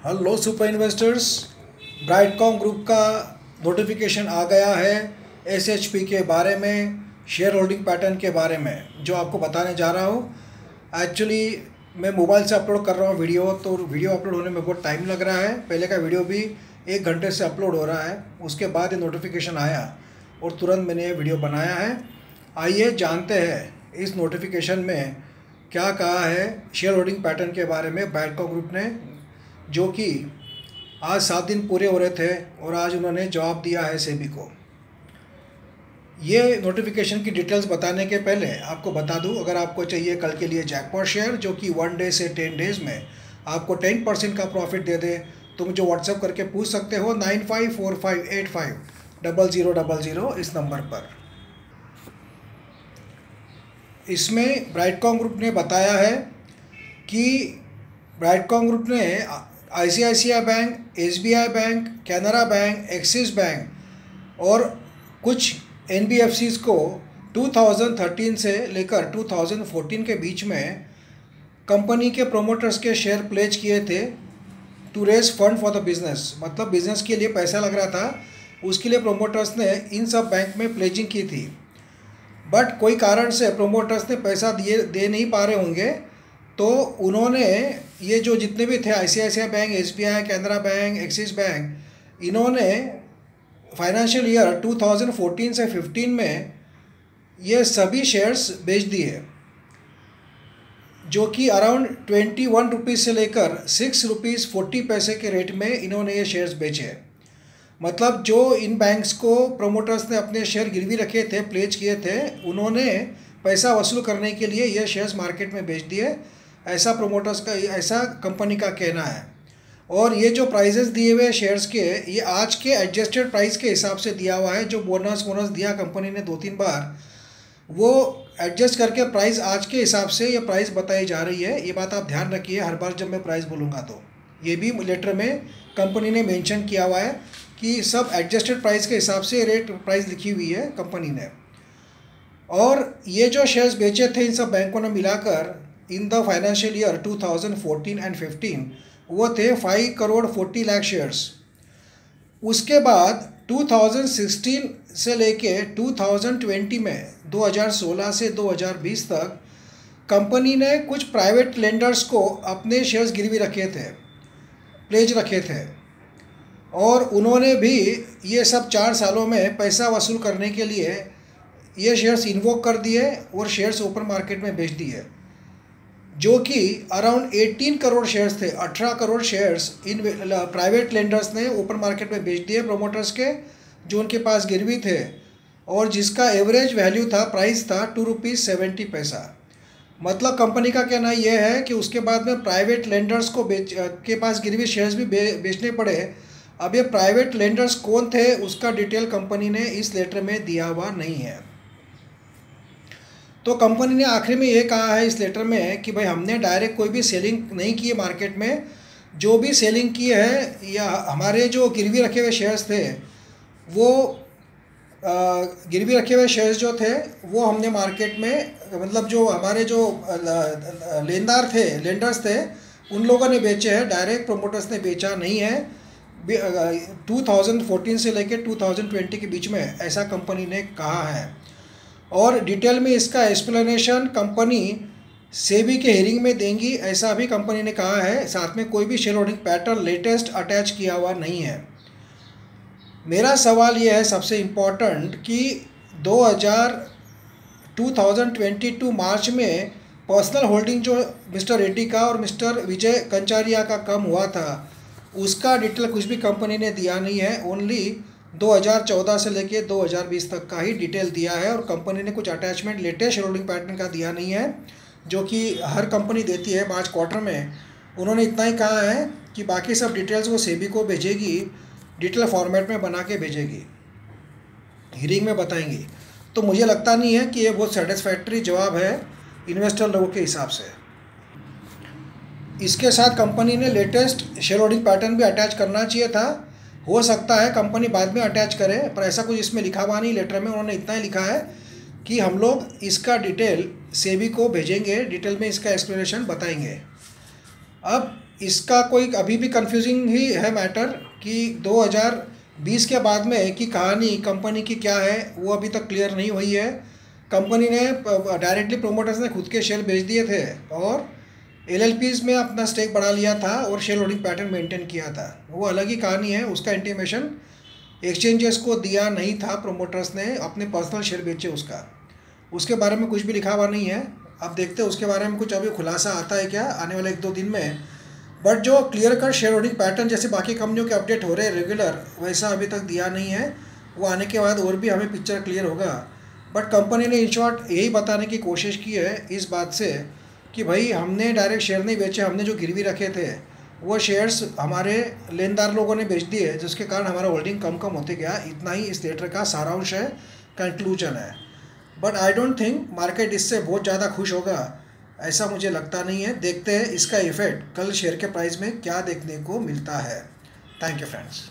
Hello super investors. Brightcom group का notification आ गया है एसएचपी के बारे में, शेयर होल्डिंग पैटर्न के बारे में, जो आपको बताने जा रहा हूँ। एक्चुअली मैं मोबाइल से अपलोड कर रहा हूँ वीडियो, तो वीडियो अपलोड होने में बहुत टाइम लग रहा है। पहले का वीडियो भी 1 घंटे से अपलोड हो रहा है, उसके बाद ये नोटिफिकेशन आया और तुरंत मैंने ये वीडियो बनाया है। आइए जानते हैं इस नोटिफिकेशन में क्या कहा है शेयर होल्डिंग पैटर्न के बारे में ब्राइटकॉम ग्रुप ने, जो कि आज 7 दिन पूरे हो रहे थे और आज उन्होंने जवाब दिया है सेबी को। ये नोटिफिकेशन की डिटेल्स बताने के पहले आपको बता दूं, अगर आपको चाहिए कल के लिए जैकपॉट शेयर जो कि 1 डे से 10 डेज़ में आपको 10% का प्रॉफिट दे दे, तो मुझे व्हाट्सएप करके पूछ सकते हो 9545850000 इस नंबर पर। इसमें ब्राइटकॉम ग्रुप ने बताया है कि ब्राइटकॉम ग्रुप ने ICICI bank, SBI bank, Canara bank, axis bank और कुछ एनबीएफसीज को 2013 से लेकर 2014 के बीच में कंपनी के प्रोमोटर्स के शेयर प्लेज किए थे to raise fund for the business. मतलब बिजनेस के लिए पैसा लग रहा था, उसके लिए प्रोमोटर्स ने इन सब बैंक में प्लेजिंग की थी। बट कोई कारण से प्रोमोटर्स ने पैसा दे नहीं पा रहे होंगे, तो उन्होंने ये जो जितने भी थे ICICI bank, SBI, Canara bank, axis bank, इन्होंने फाइनेंशियल ईयर 2014 से 15 में ये सभी शेयर्स बेच दिए, जो कि अराउंड 21 रुपीज़ से लेकर 6 रुपीज़ 40 पैसे के रेट में इन्होंने ये शेयर्स बेचे। मतलब जो इन बैंक्स को प्रोमोटर्स ने अपने शेयर गिरवी रखे थे, प्लेज किए थे, उन्होंने पैसा वसूल करने के लिए ये शेयर्स मार्केट में बेच दिए। ऐसा प्रोमोटर्स का, ऐसा कंपनी का कहना है। और ये जो प्राइजेस दिए हुए शेयर्स के, ये आज के एडजस्टेड प्राइस के हिसाब से दिया हुआ है। जो बोनस दिया कंपनी ने 2-3 बार, वो एडजस्ट करके प्राइस आज के हिसाब से ये प्राइस बताई जा रही है। ये बात आप ध्यान रखिए हर बार जब मैं प्राइस बोलूँगा तो। ये भी लेटर में कंपनी ने मेंशन किया हुआ है कि सब एडजस्टेड प्राइस के हिसाब से रेट प्राइस लिखी हुई है कंपनी ने। और ये जो शेयर्स बेचे थे इन सब बैंकों ने मिलाकर in the financial year 2014 and 15, वो थे 5 करोड़ 40 लाख शेयर्स। उसके बाद 2016 से लेके 2020 में 2016 से 2020 तक कंपनी ने कुछ प्राइवेट लेंडर्स को अपने शेयर्स गिरवी रखे थे, प्लेज रखे थे, और उन्होंने भी ये सब 4 सालों में पैसा वसूल करने के लिए ये शेयर्स इन्वोक कर दिए और शेयर्स ओपन मार्केट में बेच दिए, जो कि अराउंड 18 करोड़ शेयर्स थे। 18 crore shares in private lenders ने ओपन मार्केट में बेच दिए प्रोमोटर्स के, जो उनके पास गिरवी थे, और जिसका एवरेज वैल्यू था, प्राइस था 2 रुपीज़ 70 पैसा। मतलब कंपनी का कहना यह है कि उसके बाद में प्राइवेट लेंडर्स को के पास गिरवी शेयर्स भी बेचने पड़े। अब ये प्राइवेट लेंडर्स कौन थे उसका डिटेल कंपनी ने इस लेटर में दिया हुआ नहीं है। तो कंपनी ने आखिर में ये कहा है इस लेटर में कि भाई हमने डायरेक्ट कोई भी सेलिंग नहीं की है मार्केट में। जो भी सेलिंग की है, या हमारे जो गिरवी रखे हुए शेयर्स थे, वो गिरवी रखे हुए शेयर्स जो थे वो हमने मार्केट में, मतलब जो हमारे जो लेनदार थे, लेंडर्स थे, उन लोगों ने बेचे हैं। डायरेक्ट प्रोमोटर्स ने बेचा नहीं है। 2014 से लेकर 2020 के बीच में ऐसा कंपनी ने कहा है। और डिटेल में इसका एक्सप्लेनेशन कंपनी सेबी के हियरिंग में देंगी, ऐसा भी कंपनी ने कहा है। साथ में कोई भी share holding pattern latest attach किया हुआ नहीं है। मेरा सवाल यह है सबसे इम्पोर्टेंट कि 2022 मार्च में पर्सनल होल्डिंग जो मिस्टर रेड्डी का और मिस्टर विजय कंचारिया का कम हुआ था, उसका डिटेल कुछ भी कंपनी ने दिया नहीं है। ओनली 2014 से लेके 2020 तक का ही डिटेल दिया है, और कंपनी ने कुछ attachment latest share holding pattern का दिया नहीं है, जो कि हर कंपनी देती है मार्च क्वार्टर में। उन्होंने इतना ही कहा है कि बाकी सब डिटेल्स वो सेबी को भेजेगी, डिटेल फॉर्मेट में बना के भेजेगी, हियरिंग में बताएंगी। तो मुझे लगता नहीं है कि ये बहुत सेटिस्फैक्ट्री जवाब है इन्वेस्टर लोगों के हिसाब से। इसके साथ कंपनी ने लेटेस्ट शेयर होल्डिंग पैटर्न भी अटैच करना चाहिए था। हो सकता है कंपनी बाद में अटैच करे, पर ऐसा कुछ इसमें लिखा हुआ नहीं लेटर में। उन्होंने इतना ही लिखा है कि हम लोग इसका डिटेल सेबी को भेजेंगे, डिटेल में इसका एक्सप्लेनेशन बताएंगे। अब इसका कोई अभी भी कंफ्यूजिंग ही है मैटर कि 2020 के बाद में की कहानी कंपनी की क्या है वो अभी तक क्लियर नहीं हुई है। कंपनी ने डायरेक्टली प्रोमोटर्स ने खुद के शेयर बेच दिए थे और एलएलपीज में अपना स्टेक बढ़ा लिया था और शेयर होल्डिंग पैटर्न मेंटेन किया था, वो अलग ही कहानी है। उसका इंटीमेशन एक्सचेंजेस को दिया नहीं था, प्रोमोटर्स ने अपने पर्सनल शेयर बेचे उसके बारे में कुछ भी लिखा हुआ नहीं है। अब देखते हैं उसके बारे में कुछ अभी खुलासा आता है क्या आने वाले 1-2 दिन में। बट जो clear cut share holding pattern जैसे बाकी कंपनियों के अपडेट हो रहे हैं रेगुलर, वैसा अभी तक दिया नहीं है। वो आने के बाद और भी हमें पिक्चर क्लियर होगा। बट कंपनी ने इन शॉर्ट यही बताने की कोशिश की है इस बात से कि भाई हमने डायरेक्ट शेयर नहीं बेचे, हमने जो गिरवी रखे थे वो शेयर्स हमारे लेनदार लोगों ने बेच दिए, जिसके कारण हमारा होल्डिंग कम कम होते गया। इतना ही इस लेटर का सारांश है, कंक्लूजन है। But I don't think market इससे बहुत ज़्यादा खुश होगा, ऐसा मुझे लगता नहीं है। देखते हैं इसका इफेक्ट कल शेयर के प्राइस में क्या देखने को मिलता है। Thank you friends.